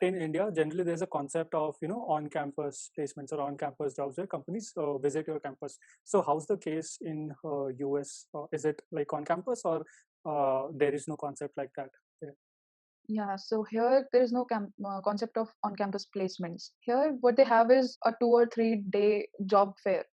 in India, generally there's a concept of on-campus placements or on-campus jobs where companies visit your campus. So how's the case in US? Is it like on campus or there is no concept like that? Yeah, so here there is no concept of on-campus placements. Here, what they have is a 2 or 3 day job fair.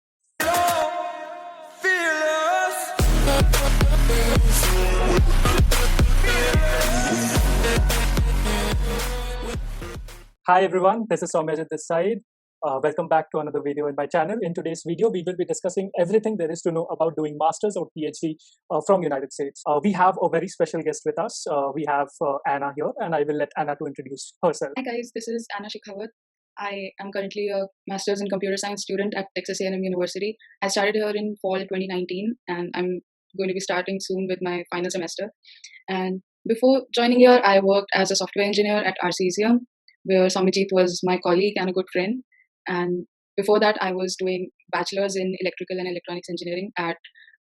Hi everyone, this is Soumyajit this side. Welcome back to another video in my channel. In today's video, we will be discussing everything there is to know about doing masters or PhD from United States. We have a very special guest with us. We have Anna here, and I will let Anna to introduce herself. Hi guys, this is Anna Shekhawat. I am currently a Master's in Computer Science student at Texas A&M University. I started here in fall 2019 and I'm going to be starting soon with my final semester. And before joining here, I worked as a software engineer at Arcesium, where Soumyajit was my colleague and a good friend. And before that, I was doing Bachelors in Electrical and Electronics Engineering at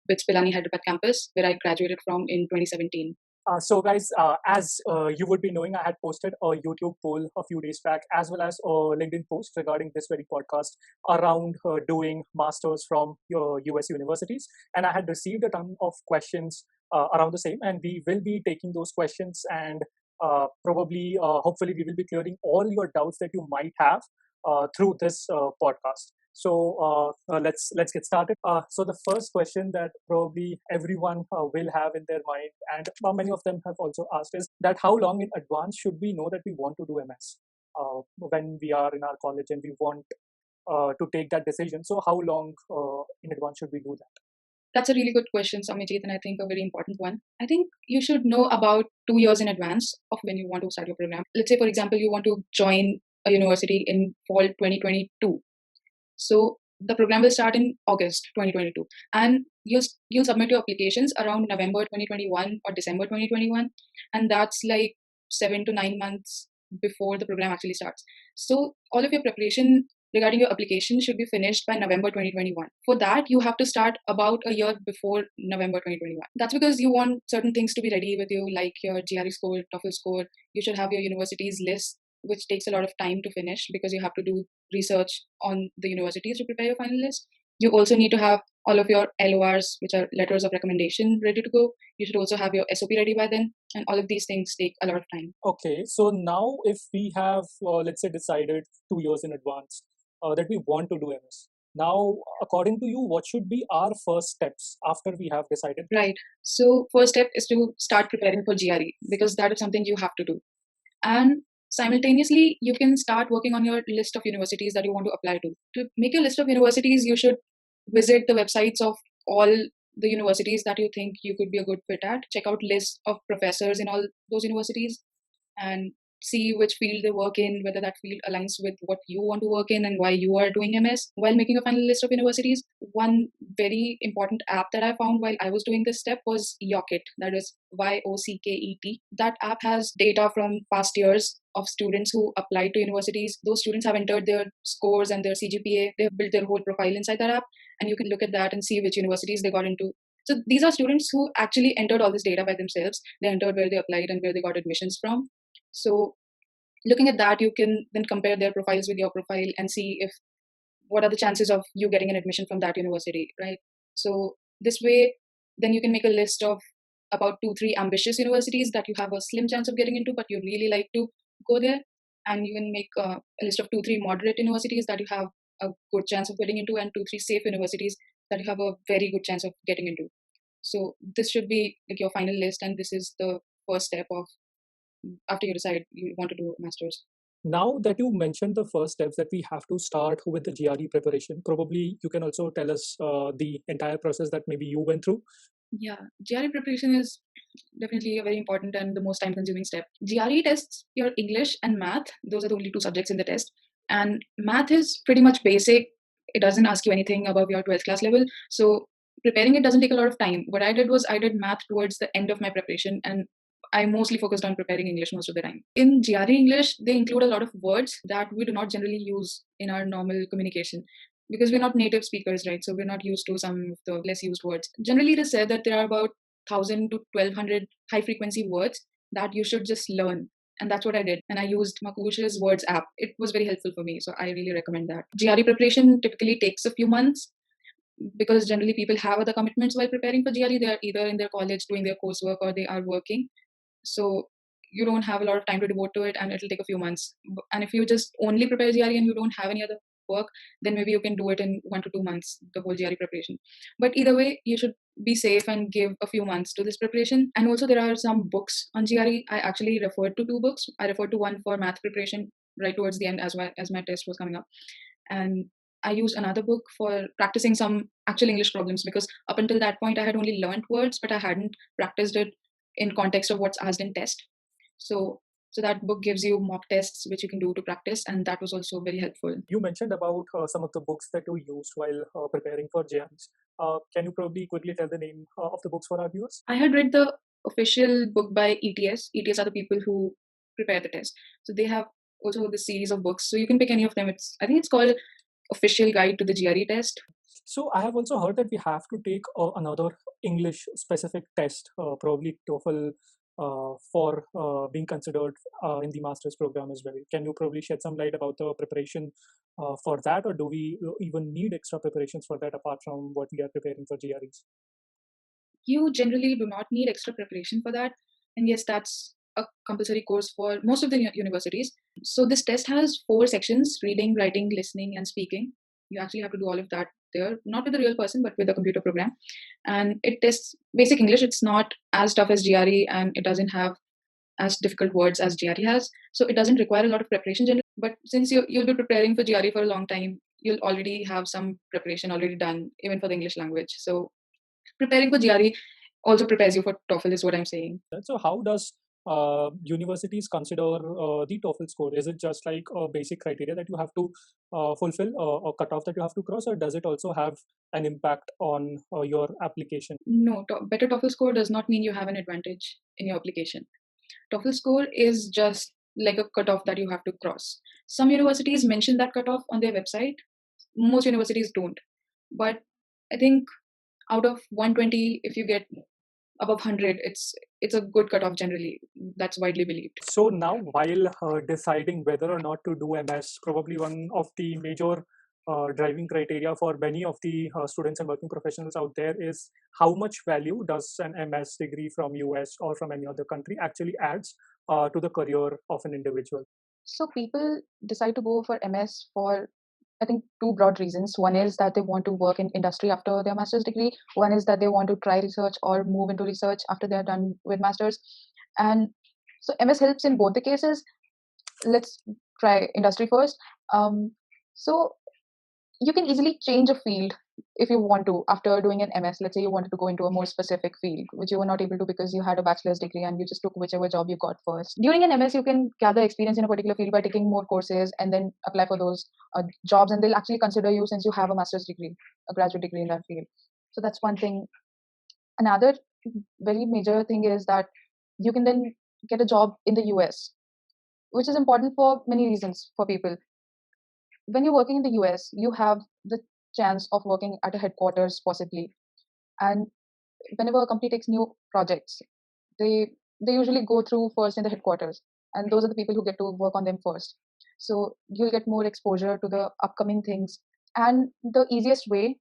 BITS Pilani Hyderabad campus, where I graduated from in 2017. So guys, as you would be knowing, I had posted a YouTube poll a few days back, as well as a LinkedIn post regarding this very podcast around doing masters from your US universities. And I had received a ton of questions around the same, and we will be taking those questions and hopefully, we will be clearing all your doubts that you might have through this podcast. So let's get started. So the first question that probably everyone will have in their mind, and many of them have also asked, is that how long in advance should we know that we want to do MS when we are in our college and we want to take that decision? So how long in advance should we do that? That's a really good question, Soumyajit, and I think a very important one. I think you should know about 2 years in advance of when you want to start your program. Let's say, for example, you want to join a university in fall 2022. So the program will start in August 2022, and you'll submit your applications around November 2021 or December 2021, and that's like 7 to 9 months before the program actually starts. So all of your preparation regarding your application should be finished by November 2021. For that, you have to start about a year before November 2021. That's because you want certain things to be ready with you, like your GRE score, TOEFL score. You should have your university's list, which takes a lot of time to finish because you have to do research on the universities to prepare your final list. You also need to have all of your LORs, which are letters of recommendation, ready to go. You should also have your SOP ready by then, and all of these things take a lot of time. Okay, so now if we have, let's say, decided 2 years in advance that we want to do MS, now, according to you, what should be our first steps after we have decided? Right. So first step is to start preparing for GRE, because that is something you have to do. And simultaneously, you can start working on your list of universities that you want to apply to. To make your list of universities, you should visit the websites of all the universities that you think you could be a good fit at. Check out lists of professors in all those universities and see which field they work in, whether that field aligns with what you want to work in and why you are doing MS. While making a final list of universities, one very important app that I found while I was doing this step was Yocket, that is YOCKET. That app has data from past years of students who applied to universities. Those students have entered their scores and their CGPA. They have built their whole profile inside that app, and you can look at that and see which universities they got into. So these are students who actually entered all this data by themselves. They entered where they applied and where they got admissions from. So looking at that, you can then compare their profiles with your profile and see if what are the chances of you getting an admission from that university, right? So this way, then you can make a list of about 2-3 ambitious universities that you have a slim chance of getting into, but you really like to go there. And you can make a list of 2-3 moderate universities that you have a good chance of getting into, and 2-3 safe universities that you have a very good chance of getting into. So this should be like your final list, and this is the first step of after you decide you want to do a master's. Now that you mentioned the first steps that we have to start with the GRE preparation, probably you can also tell us the entire process that maybe you went through. Yeah, GRE preparation is definitely a very important and the most time-consuming step. GRE tests your English and math. Those are the only 2 subjects in the test. And math is pretty much basic. It doesn't ask you anything above your 12th class level. So preparing it doesn't take a lot of time. What I did was I did math towards the end of my preparation, and I mostly focused on preparing English most of the time. In GRE English, they include a lot of words that we do not generally use in our normal communication because we're not native speakers, right? So we're not used to some of the less used words. Generally, it is said that there are about 1,000 to 1,200 high frequency words that you should just learn And that's what I did. And I used Makush's Words app. It was very helpful for me. So I really recommend that. GRE preparation typically takes a few months because generally people have other commitments while preparing for GRE. They are either in their college doing their coursework or they are working. So you don't have a lot of time to devote to it and it'll take a few months. And if you just only prepare GRE and you don't have any other work, then maybe you can do it in 1 to 2 months, the whole GRE preparation. But either way, you should be safe and give a few months to this preparation. And also there are some books on GRE. I actually referred to 2 books. I referred to one for math preparation right towards the end as my test was coming up. And I used another book for practicing some actual English problems because up until that point I had only learned words, but I hadn't practiced it in context of what's asked in test. So that book gives you mock tests which you can do to practice, and that was also very helpful. You mentioned about some of the books that you used while preparing for GREs. Can you probably quickly tell the name of the books for our viewers? I had read the official book by ETS. ETS are the people who prepare the test. So they have also the series of books. So you can pick any of them. I think it's called Official Guide to the GRE Test. So I have also heard that we have to take another English specific test, probably TOEFL, for being considered in the master's program as well. Can you probably shed some light about the preparation for that, or do we even need extra preparations for that apart from what we are preparing for GREs? You generally do not need extra preparation for that. And yes, that's a compulsory course for most of the universities. So this test has 4 sections: reading, writing, listening, and speaking. You actually have to do all of that there, not with a real person, but with a computer program. And it tests basic English. It's not as tough as GRE, and it doesn't have as difficult words as GRE has. So it doesn't require a lot of preparation generally. But since you'll be preparing for GRE for a long time, you'll already have some preparation already done, even for the English language. So preparing for GRE also prepares you for TOEFL is what I'm saying. So how does universities consider the TOEFL score? Is it just like a basic criteria that you have to fulfill, or cutoff that you have to cross, or does it also have an impact on your application? No, better TOEFL score does not mean you have an advantage in your application. TOEFL score is just like a cutoff that you have to cross. Some universities mention that cutoff on their website. Most universities don't. But I think out of 120, if you get above 100, it's a good cutoff generally. That's widely believed. So now, while deciding whether or not to do MS, probably one of the major driving criteria for many of the students and working professionals out there is how much value does an MS degree from US or from any other country actually adds to the career of an individual. So people decide to go for MS for, I think, 2 broad reasons. One is that they want to work in industry after their master's degree. One is that they want to try research or move into research after they're done with master's. And so MS helps in both the cases. Let's try industry first. So you can easily change a field if you want to after doing an MS. Let's say you wanted to go into a more specific field, which you were not able to because you had a bachelor's degree and you just took whichever job you got first. During an MS, you can gather experience in a particular field by taking more courses and then apply for those jobs, and they'll actually consider you since you have a master's degree, a graduate degree in that field. So that's one thing. Another very major thing is that you can then get a job in the US, which is important for many reasons for people. When you're working in the US, you have the chance of working at a headquarters possibly. And whenever a company takes new projects, they usually go through first in the headquarters. And those are the people who get to work on them first. So you'll get more exposure to the upcoming things. And the easiest way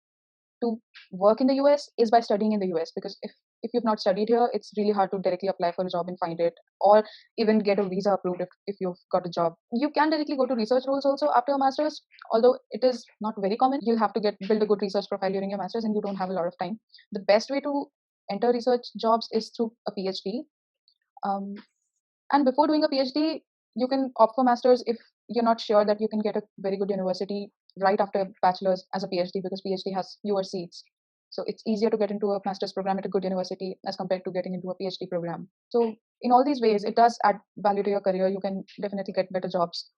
to work in the US is by studying in the US, because if you've not studied here, it's really hard to directly apply for a job and find it, or even get a visa approved if you've got a job. You can directly go to research roles also after a master's, although it is not very common. You'll have to build a good research profile during your master's, and you don't have a lot of time. The best way to enter research jobs is through a PhD. And before doing a PhD, you can opt for master's if you're not sure that you can get a very good university right after bachelor's as a PhD, because PhD has fewer seats. So it's easier to get into a master's program at a good university as compared to getting into a PhD program. So in all these ways, it does add value to your career. You can definitely get better jobs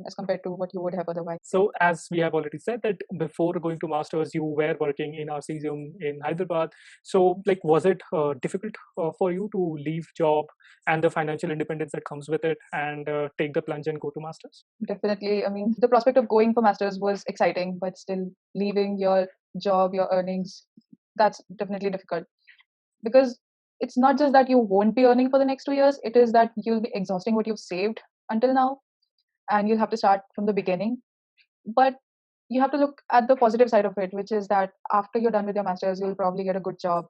as compared to what you would have otherwise. So as we have already said that before going to masters, you were working in arcesium in Hyderabad. So like, was it difficult for you to leave job and the financial independence that comes with it and take the plunge and go to masters? Definitely. I mean, the prospect of going for masters was exciting, but still leaving your job, your earnings, that's definitely difficult. Because it's not just that you won't be earning for the next 2 years, it is that you'll be exhausting what you've saved until now, and you'll have to start from the beginning. But you have to look at the positive side of it, which is that after you're done with your master's, you'll probably get a good job.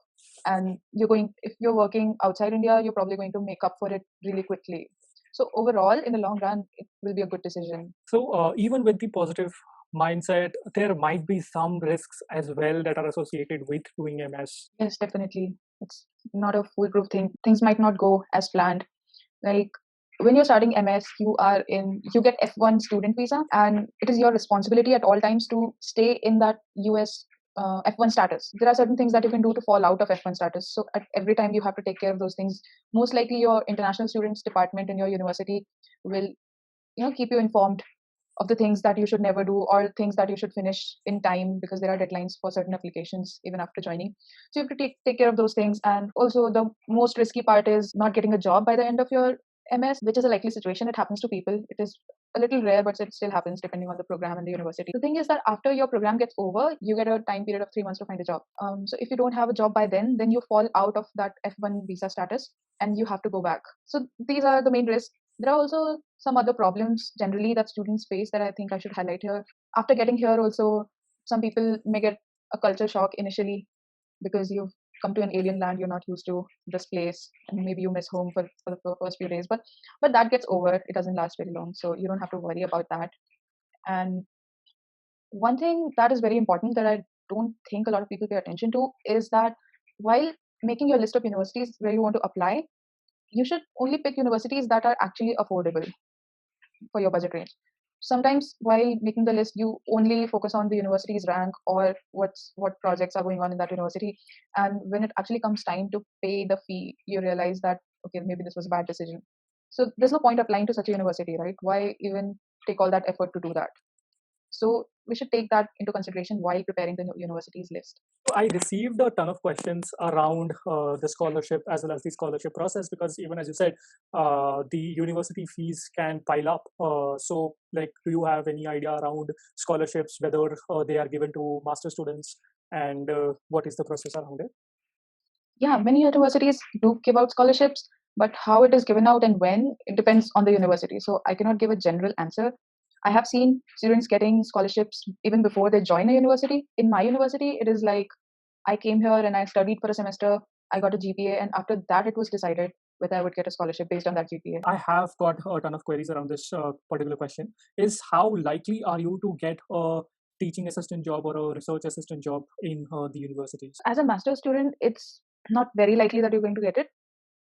And if you're working outside India, you're probably going to make up for it really quickly. So overall, in the long run, it will be a good decision. So even with the positive mindset, there might be some risks as well that are associated with doing MS. Yes, definitely. It's not a foolproof thing. Things might not go as planned. Like when you're starting MS, you get F1 student visa, and it is your responsibility at all times to stay in that US F1 status. There are certain things that you can do to fall out of F1 status. So at every time you have to take care of those things. Most likely, your international students department in your university will, keep you informed of the things that you should never do or things that you should finish in time, because there are deadlines for certain applications even after joining. So you have to take care of those things. And also the most risky part is not getting a job by the end of your MS, which is a likely situation. It happens to people. It is a little rare, but it still happens depending on the program and the university. The thing is that after your program gets over, you get a time period of 3 months to find a job. So if you don't have a job by then you fall out of that F1 visa status and you have to go back. So these are the main risks. There are also some other problems generally that students face that I think I should highlight here. After getting here, also, some people may get a culture shock initially because you've come to an alien land, you're not used to this place, and maybe you miss home for the first few days. But that gets over. It doesn't last very long, so you don't have to worry about that. And one thing that is very important that I don't think a lot of people pay attention to is that while making your list of universities where you want to apply, you should only pick universities that are actually affordable for your budget range. Sometimes while making the list, you only focus on the university's rank or what projects are going on in that university. And when it actually comes time to pay the fee, you realize that, okay, maybe this was a bad decision. So there's no point applying to such a university, right? Why even take all that effort to do that? So we should take that into consideration while preparing the university's list. I received a ton of questions around the scholarship as well as the scholarship process, because even as you said, the university fees can pile up. So like, do you have any idea around scholarships, whether they are given to master students, and what is the process around it? Yeah, many universities do give out scholarships, but how it is given out and when, it depends on the university. So I cannot give a general answer. I have seen students getting scholarships even before they join a university. In my university, it is like I came here and I studied for a semester, I got a GPA, and after that, it was decided whether I would get a scholarship based on that GPA. I have got a ton of queries around this particular question. Is how likely are you to get a teaching assistant job or a research assistant job in the universities? As a master's student, it's not very likely that you're going to get it.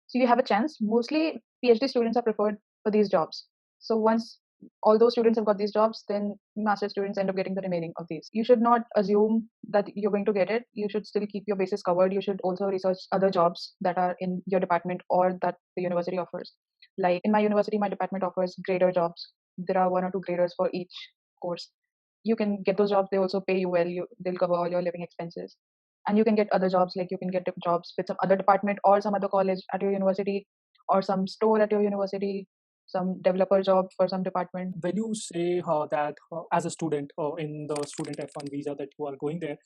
So you have a chance. Mostly PhD students are preferred for these jobs. So once all those students have got these jobs, then master's students end up getting the remaining of these. You should not assume that you're going to get it. You should still keep your bases covered. You should also research other jobs that are in your department or that the university offers. Like in my university, my department offers grader jobs. There are 1 or 2 graders for each course. You can get those jobs. They also pay you well. They'll cover all your living expenses. And you can get other jobs, like you can get jobs with some other department or some other college at your university, or some store at your university, some developer job for some department. When you say that as a student in the student F1 visa that you are going there,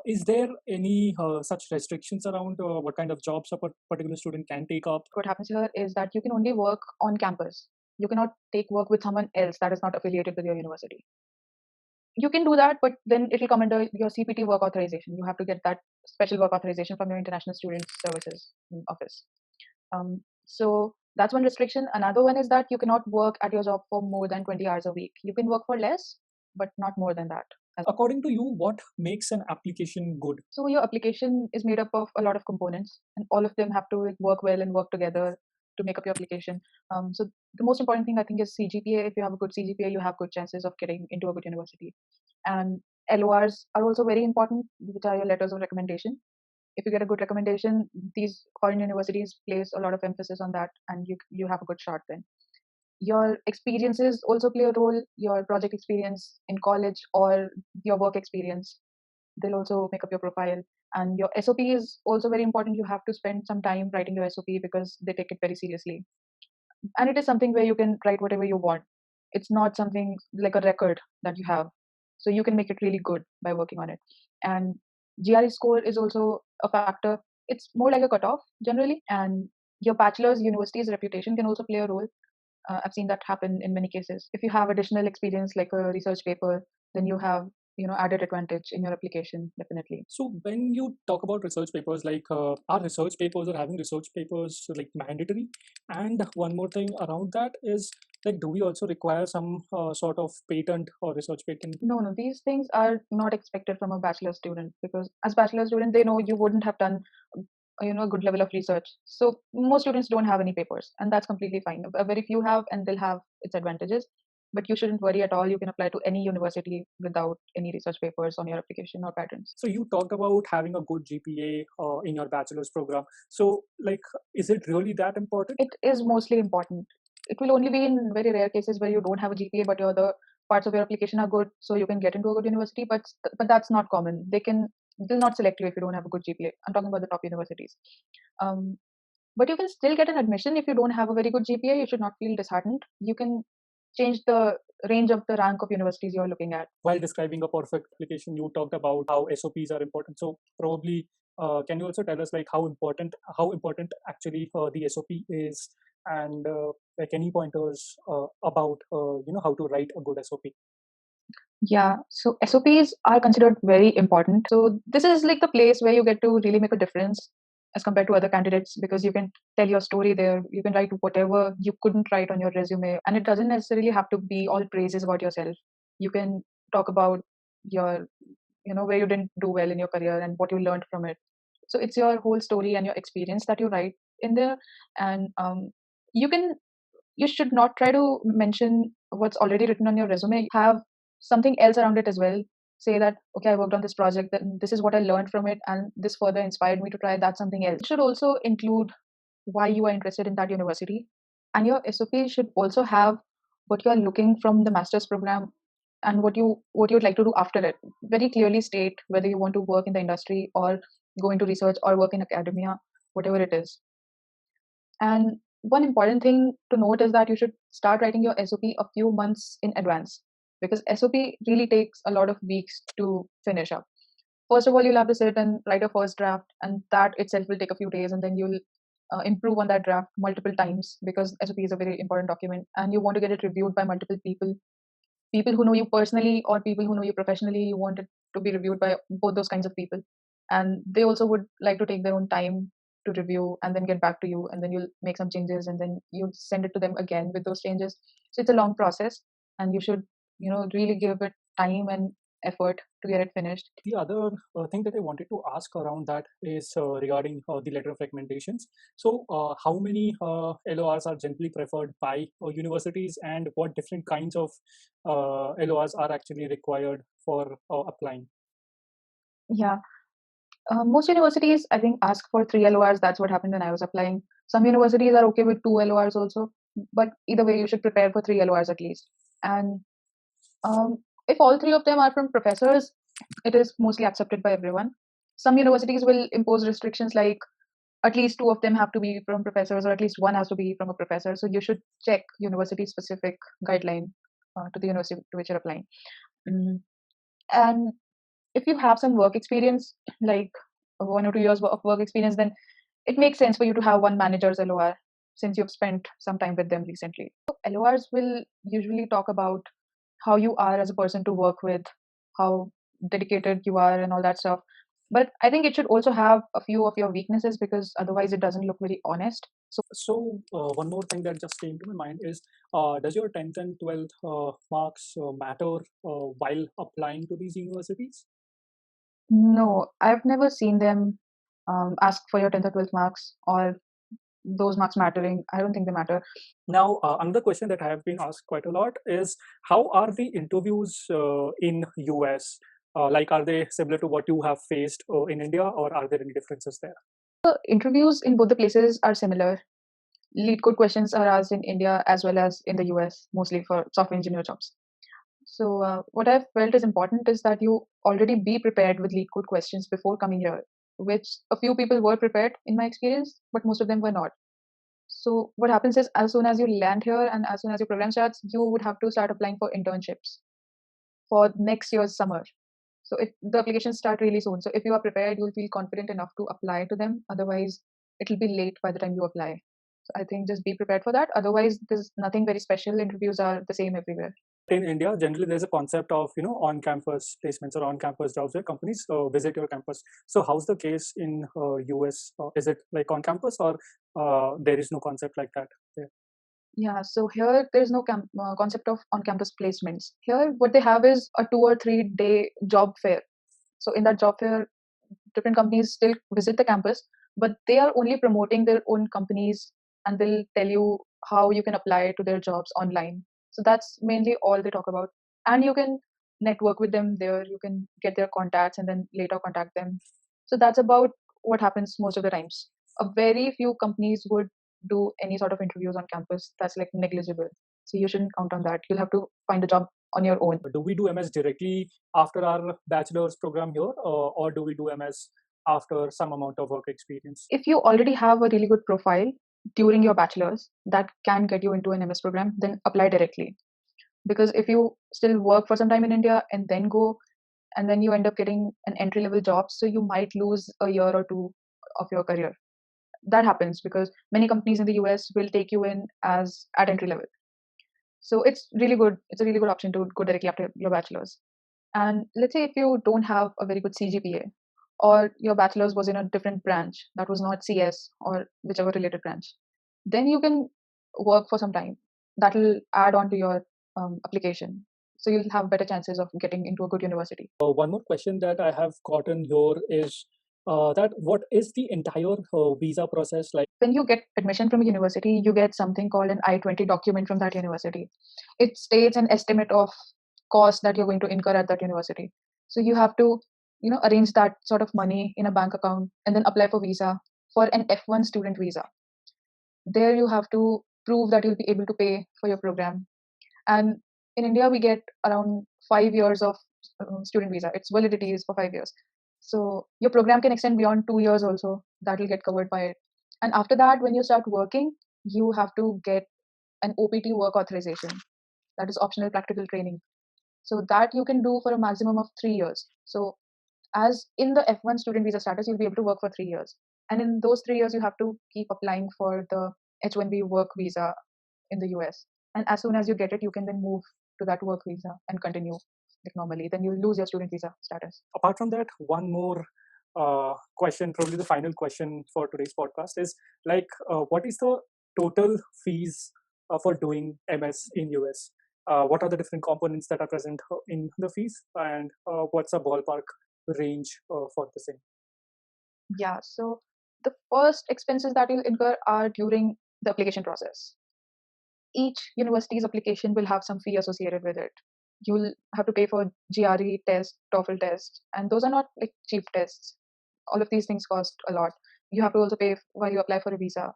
is there any such restrictions around what kind of jobs a particular student can take up? What happens here is that you can only work on campus. You cannot take work with someone else that is not affiliated with your university. You can do that, but then it will come under your CPT work authorization. You have to get that special work authorization from your International Student Services office. So that's one restriction. Another one is that you cannot work at your job for more than 20 hours a week. You can work for less, but not more than that. According to you, what makes an application good? So your application is made up of a lot of components, and all of them have to work well and work together to make up your application. So the most important thing I think is CGPA. If you have a good CGPA, you have good chances of getting into a good university. And LORs are also very important, which are your letters of recommendation. If you get a good recommendation, these foreign universities place a lot of emphasis on that, and you have a good shot then. Your experiences also play a role. Your project experience in college or your work experience, they'll also make up your profile. And your SOP is also very important. You have to spend some time writing your SOP because they take it very seriously. And it is something where you can write whatever you want. It's not something like a record that you have. So you can make it really good by working on it. And GRE score is also a factor. it's more like a cutoff generally, and your bachelor's university's reputation can also play a role. I've seen that happen in many cases. If you have additional experience like a research paper, then you have added advantage in your application, definitely. So when you talk about research papers, like are research papers or having research papers like mandatory? And one more thing around that is like, do we also require some sort of patent or research patent? No, these things are not expected from a bachelor student, because as bachelor student, they know you wouldn't have done a good level of research. So most students don't have any papers, and that's completely fine. Very few have, and they'll have its advantages. But you shouldn't worry at all. You can apply to any university without any research papers on your application or patents. So you talked about having a good GPA in your bachelor's program. So like, is it really that important? It is mostly important. It will only be in very rare cases where you don't have a GPA, but your other parts of your application are good, so you can get into a good university. But that's not common. They'll not select you if you don't have a good GPA. I'm talking about the top universities. Um, but you can still get an admission if you don't have a very good GPA. You should not feel disheartened. You can change the range of the rank of universities you're looking at. While describing a perfect application, you talked about how SOPs are important. So probably, can you also tell us like how important actually the SOP is, and like any pointers about how to write a good SOP? Yeah, so SOPs are considered very important. So this is like the place where you get to really make a difference as compared to other candidates, because you can tell your story there. You can write whatever you couldn't write on your resume, and it doesn't necessarily have to be all praises about yourself. You can talk about your, where you didn't do well in your career and what you learned from it. So it's your whole story and your experience that you write in there, and you can you should not try to mention what's already written on your resume. Have something else around it as well. Say that, okay, I worked on this project, then this is what I learned from it, and this further inspired me to try that something else. It should also include why you are interested in that university. And your SOP should also have what you are looking from the master's program and what you'd like to do after it. Very clearly state whether you want to work in the industry or go into research or work in academia, whatever it is. And one important thing to note is that you should start writing your SOP a few months in advance, because SOP really takes a lot of weeks to finish up. First of all, you'll have to sit and write a first draft, and that itself will take a few days, and then you'll improve on that draft multiple times, because SOP is a very important document and you want to get it reviewed by multiple people who know you personally or people who know you professionally. You want it to be reviewed by both those kinds of people, and they also would like to take their own time to review and then get back to you, and then you'll make some changes and then you send it to them again with those changes. So it's a long process, and you should really give it time and effort to get it finished. The other thing that I wanted to ask around that is regarding the letter of recommendations. So, how many LORs are generally preferred by universities, and what different kinds of LORs are actually required for applying? Yeah, most universities, I think, ask for 3 LORs. That's what happened when I was applying. Some universities are okay with 2 LORs also, but either way, you should prepare for 3 LORs at least. And if all three of them are from professors, it is mostly accepted by everyone. Some universities will impose restrictions like at least 2 of them have to be from professors, or at least one has to be from a professor. So you should check university specific guideline to the university to which you're applying. Mm. And if you have some work experience, like 1 or 2 years of work experience, then it makes sense for you to have one manager's LOR, since you've spent some time with them recently. So LORs will usually talk about how you are as a person to work with, how dedicated you are, and all that stuff. But I think it should also have a few of your weaknesses, because otherwise it doesn't look very honest. So, one more thing that just came to my mind is, does your 10th and 12th marks matter while applying to these universities? No, I've never seen them ask for your 10th or 12th marks, or those marks mattering. I don't think they matter. Now, another question that I have been asked quite a lot is, how are the interviews in US? Like, are they similar to what you have faced in India, or are there any differences there? The interviews in both the places are similar. Lead code questions are asked in India as well as in the US, mostly for software engineer jobs. So, what I've felt is important is that you already be prepared with lead code questions before coming here, which a few people were prepared in my experience, but most of them were not. So, what happens is, as soon as you land here and as soon as your program starts, you would have to start applying for internships for next year's summer. So the applications start really soon. So if you are prepared, you'll feel confident enough to apply to them. Otherwise, it'll be late by the time you apply. So I think just be prepared for that. Otherwise, there's nothing very special. Interviews are the same everywhere. In India, generally there's a concept of on-campus placements or on-campus jobs where companies visit your campus. So how's the case in US? Is it like on campus, or there is no concept like that there? Yeah, so here there's no concept of on-campus placements. Here, what they have is a 2 or 3 day job fair. So in that job fair, different companies still visit the campus, but they are only promoting their own companies, and they'll tell you how you can apply to their jobs online. So that's mainly all they talk about. And you can network with them there, you can get their contacts and then later contact them. So that's about what happens most of the times. A very few companies would do any sort of interviews on campus. That's like negligible. So you shouldn't count on that. You'll have to find a job on your own. Do we do MS directly after our bachelor's program here, or do we do MS after some amount of work experience? If you already have a really good profile during your bachelor's that can get you into an MS program, then apply directly. Because if you still work for some time in India and then go, and then you end up getting an entry level job, so you might lose a year or two of your career. That happens because many companies in the US will take you in as at entry level. So it's really good. It's a really good option to go directly after your bachelor's. And let's say if you don't have a very good CGPA, or your bachelor's was in a different branch that was not CS or whichever related branch, then you can work for some time. That will add on to your application. So you'll have better chances of getting into a good university. One more question that I have gotten here is that what is the entire visa process like? When you get admission from a university, you get something called an I-20 document from that university. It states an estimate of cost that you're going to incur at that university. So you have to, arrange that sort of money in a bank account and then apply for visa, for an F1 student visa. There you have to prove that you'll be able to pay for your program. And in India, we get around 5 years of student visa. Its validity is for 5 years. So your program can extend beyond 2 years also. That will get covered by it. And after that, when you start working, you have to get an OPT work authorization. That is optional practical training. So that you can do for a maximum of 3 years. So as in the F1 student visa status, you'll be able to work for 3 years. And in those 3 years, you have to keep applying for the H1B work visa in the US. And as soon as you get it, you can then move to that work visa and continue like normally. Then you lose your student visa status. Apart from that, one more question, probably the final question for today's podcast is like, what is the total fees for doing MS in US? What are the different components that are present in the fees, and what's a ballpark range for the same? Yeah, so the first expenses that you'll incur are during the application process. Each university's application will have some fee associated with it. You'll have to pay for GRE test, TOEFL test, and those are not like cheap tests. All of these things cost a lot. You have to also pay while you apply for a visa.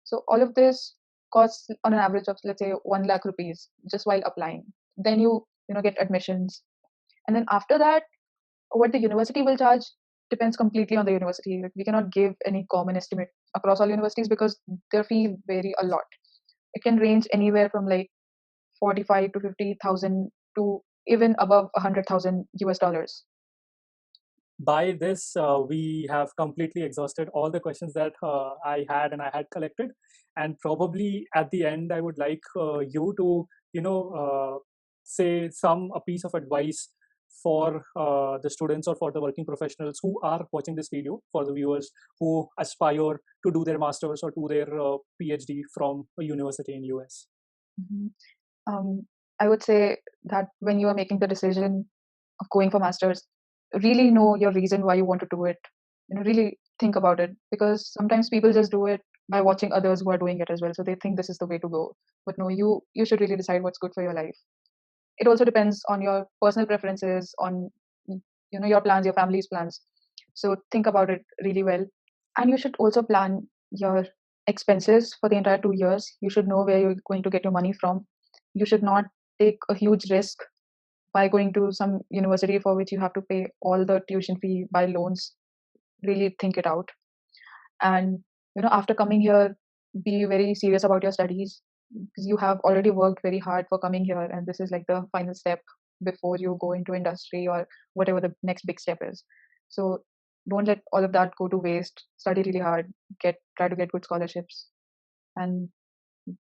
So all of this costs on an average of, let's say, 1 lakh rupees just while applying. Then you get admissions. And then after that, what the university will charge depends completely on the university. Like, we cannot give any common estimate across all universities because their fee vary a lot. It can range anywhere from like 45 to 50,000 to even above 100,000 US dollars. By this, we have completely exhausted all the questions that I had collected, and probably at the end, I would like you to, say a piece of advice for the students or for the working professionals who are watching this video, for the viewers who aspire to do their masters or do their PhD from a university in US. Mm-hmm. I would say that when you are making the decision of going for masters, really know your reason why you want to do it. Really think about it, because sometimes people just do it by watching others who are doing it as well, so they think this is the way to go. But no, you should really decide what's good for your life. It also depends on your personal preferences, on your plans, your family's plans. So think about it really well. And you should also plan your expenses for the entire 2 years. You should know where you're going to get your money from. You should not take a huge risk by going to some university for which you have to pay all the tuition fee by loans. Really think it out. And after coming here, be very serious about your studies, because you have already worked very hard for coming here, and this is like the final step before you go into industry or whatever the next big step is. So don't let all of that go to waste. Study really hard. Try to get good scholarships, and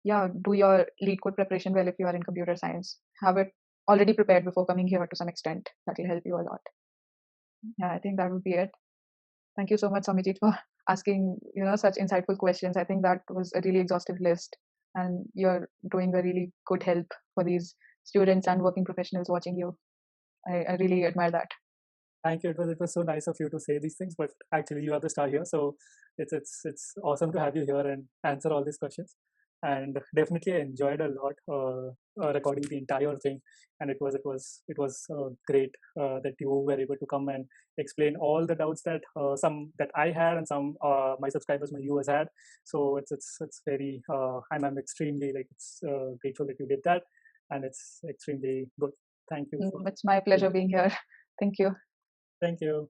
yeah, do your lead code preparation well if you are in computer science. Have it already prepared before coming here to some extent. That will help you a lot. Yeah, I think that would be it. Thank you so much, Soumyajit, for asking such insightful questions. I think that was a really exhaustive list, and you're doing a really good help for these students and working professionals watching you. I really admire that. Thank you. It was so nice of you to say these things, but actually you are the star here, so it's awesome to have you here and answer all these questions. And definitely I enjoyed a lot recording the entire thing, and it was great that you were able to come and explain all the doubts that some that I had and some my subscribers, my viewers had. So it's very I'm extremely grateful that you did that, and it's extremely good. Thank you. It's my pleasure being here. Thank you. Thank you.